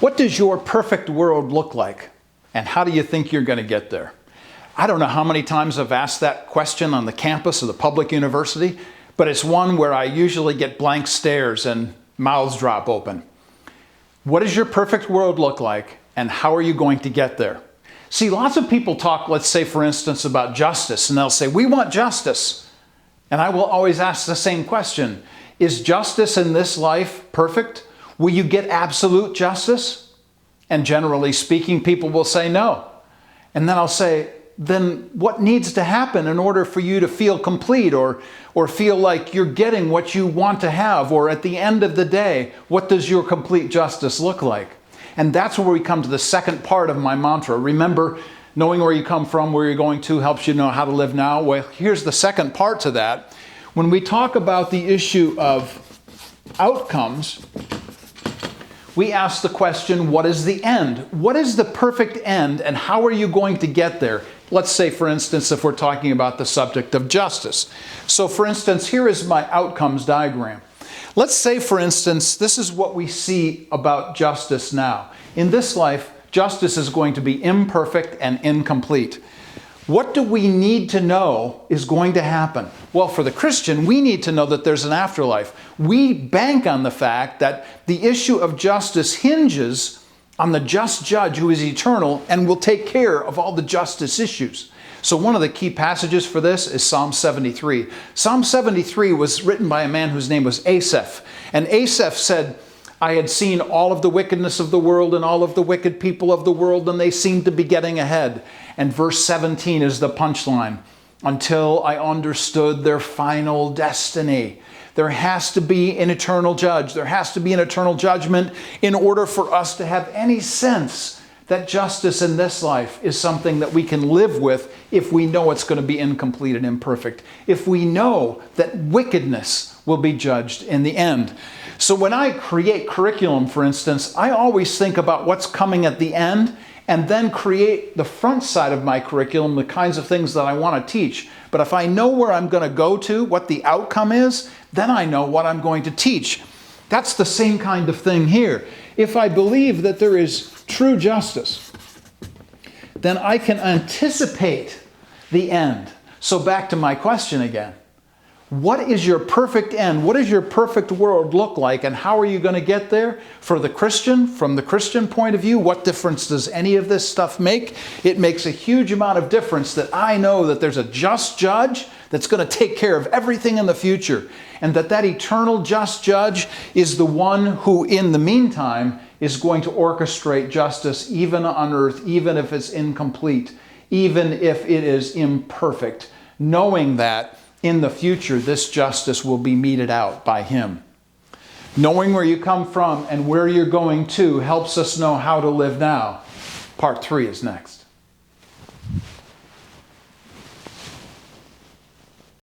What does your perfect world look like? And how do you think you're going to get there? I don't know how many times I've asked that question on the campus of the public university, but it's one where I usually get blank stares and mouths drop open. What does your perfect world look like, and how are you going to get there? See, lots of people talk, let's say, for instance, about justice, and they'll say, we want justice. And I will always ask the same question. Is justice in this life perfect? Will you get absolute justice? And generally speaking, people will say no. And then I'll say, then what needs to happen in order for you to feel complete or feel like you're getting what you want to have? Or at the end of the day, what does your complete justice look like? And that's where we come to the second part of my mantra. Remember, knowing where you come from, where you're going to, helps you know how to live now. Well, here's the second part to that. When we talk about the issue of outcomes, we ask the question, what is the end? What is the perfect end, and how are you going to get there? Let's say, for instance, if we're talking about the subject of justice. So, for instance, here is my outcomes diagram. Let's say, for instance, this is what we see about justice now. In this life, justice is going to be imperfect and incomplete. What do we need to know is going to happen? Well, for the Christian, we need to know that there's an afterlife. We bank on the fact that the issue of justice hinges on the just judge who is eternal and will take care of all the justice issues. So one of the key passages for this is Psalm 73. Psalm 73 was written by a man whose name was Asaph. And Asaph said, I had seen all of the wickedness of the world and all of the wicked people of the world, and they seemed to be getting ahead. And verse 17 is the punchline. Until I understood their final destiny. There has to be an eternal judge. There has to be an eternal judgment in order for us to have any sense that justice in this life is something that we can live with if we know it's going to be incomplete and imperfect. If we know that wickedness will be judged in the end. So when I create curriculum, for instance, I always think about what's coming at the end and then create the front side of my curriculum, the kinds of things that I want to teach. But if I know where I'm going to go to, what the outcome is, then I know what I'm going to teach. That's the same kind of thing here. If I believe that there is true justice, then I can anticipate the end. So back to my question again. What is your perfect end? What does your perfect world look like? And how are you going to get there? For the Christian, from the Christian point of view, what difference does any of this stuff make? It makes a huge amount of difference that I know that there's a just judge that's going to take care of everything in the future. And that eternal just judge is the one who, in the meantime, is going to orchestrate justice even on earth, even if it's incomplete, even if it is imperfect, knowing that in the future, this justice will be meted out by Him. Knowing where you come from and where you're going to helps us know how to live now. Part 3 is next.